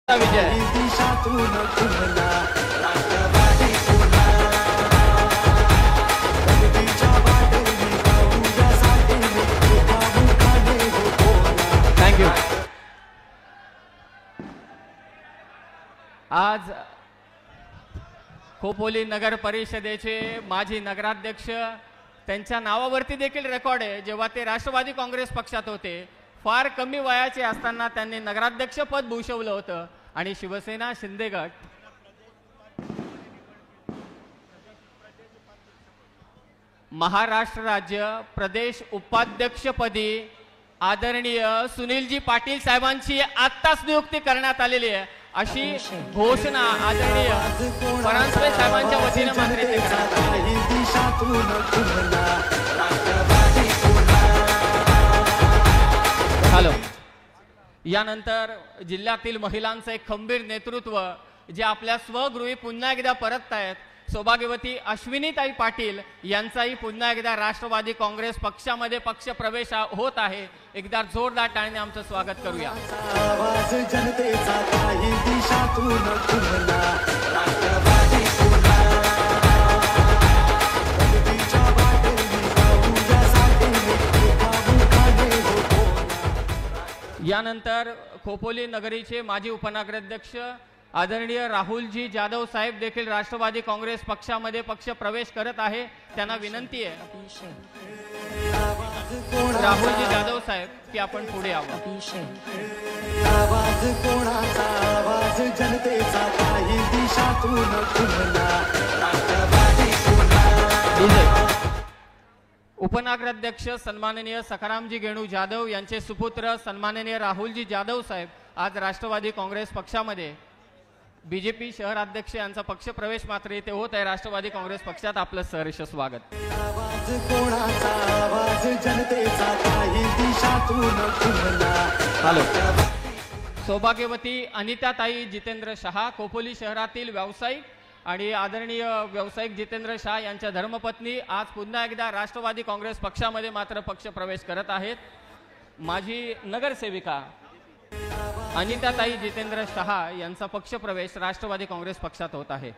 विजय thank you. आज खोपोली नगर परिषदेचे माजी नगराध्यक्ष त्यांच्या नावावरती देखील रेकॉर्ड आहे। जेव्हा ते राष्ट्रवादी काँग्रेस पक्षात होते, फार कमी वयाचे असताना त्यांनी नगराध्यक्ष पद भूषवलं होतं आणि शिवसेना शिंदे गट महाराष्ट्र राज्य प्रदेश उपाध्यक्षपदी आदरणीय सुनीलजी पाटील साहेबांची आत्ताच नियुक्ती करण्यात आलेली आहे, अशी घोषणा आदरणीय परांजपे साहेबांच्या वतीने मात्र इथे करण्यात आलेली आहे। यानंतर जिल्ह्यातील महिलांचं एक खंबीर नेतृत्व जे आपल्या स्वगृही पुन्हा एकदा परत आहेत, सौभाग्यवती अश्विनीताई पाटील यांचाही पुन्हा एकदा राष्ट्रवादी काँग्रेस पक्षामध्ये पक्ष प्रवेश होत आहे। एकदा जोरदार टाळ्याने आमचं स्वागत करूया। आवाज जनतेचा काही दिशातून यानंतर खोपोली नगरीचे माजी उपनगराध्यक्ष आदरणीय राहुलजी जाधव साहेब देखील राष्ट्रवादी काँग्रेस पक्षामध्ये पक्ष प्रवेश करत आहे। त्यांना विनंती आहे राहुलजी जाधव साहेब की आपण पुढे यावं। आवाज कोणाचा आवाज जनतेचा काही दिशातून उपनगराध्यक्ष सन्माननीय सखारामजी गेणू जाधव यांचे सुपुत्र सन्माननीय राहुलजी जाधव साहेब आज राष्ट्रवादी काँग्रेस पक्षामध्ये बीजेपी शहराध्यक्ष यांचा पक्ष प्रवेश मात्र इथे होत आहे। राष्ट्रवादी काँग्रेस पक्षात आपलं सहर्ष स्वागत। आवाज कोणाचा आवाज जनतेचा काही दिशातून सौभाग्यवती अनिताताई जितेंद्र शहा खोपोली शहरातील व्यावसायिक आणि आदरणीय व्यावसायिक जितेंद्र शहा यांच्या धर्मपत्नी आज पुन्हा एकदा राष्ट्रवादी काँग्रेस पक्षामध्ये मात्र पक्ष प्रवेश करत आहेत। माजी नगरसेविका अनिताताई जितेंद्र शहा यांचा पक्ष प्रवेश राष्ट्रवादी काँग्रेस पक्षात होत आहे।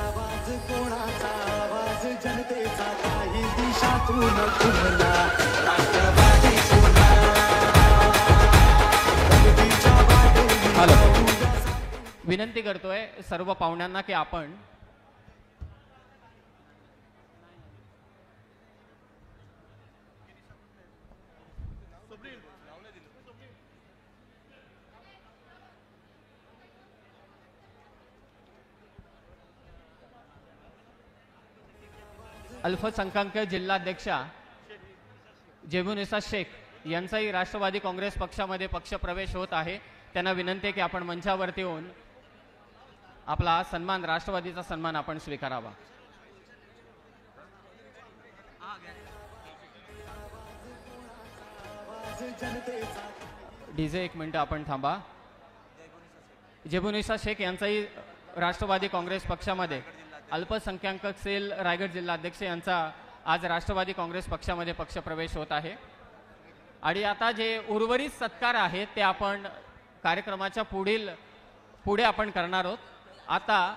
आवाज कोणाचा आवाज जनतेचा काही दिशातून विनंती करतोय सर्व पाहुण्यांना की आपण अल्पसंख्याक जिल्हाध्यक्षा जेबुनिसा शेख यांचाही राष्ट्रवादी काँग्रेस पक्षामध्ये पक्ष प्रवेश होत आहे। त्यांना विनंती आहे की आपण मंचावरती येऊन आपला सन्मान राष्ट्रवादीचा सन्मान आपण स्वीकारावा। डीजे एक मिनिट आपण थांबा। जेबुनिसा शेख यांचाही राष्ट्रवादी काँग्रेस पक्षामध्ये अल्पसंख्याक सेल रायगड जिल्हाध्यक्ष यांचा आज राष्ट्रवादी काँग्रेस पक्षामध्ये पक्ष प्रवेश होत आहे। आणि आता जे उर्वरित सत्कार आहेत ते आपण कार्यक्रमाच्या पुढे आपण करणार आहोत। आता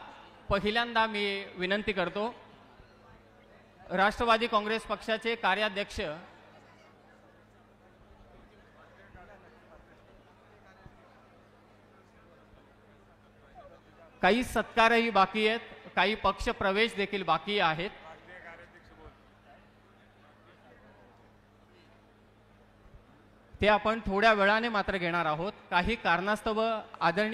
पहिल्यांदा मी विनंती करतो राष्ट्रवादी काँग्रेस पक्षाचे कार्याध्यक्ष काही सत्कारही बाकी आहेत, काही पक्ष प्रवेश देखील बाकी आहेत। ते आपण थोड्या वेळाने मात्र घेणार आहोत। काही कारणास्तव आदरणीय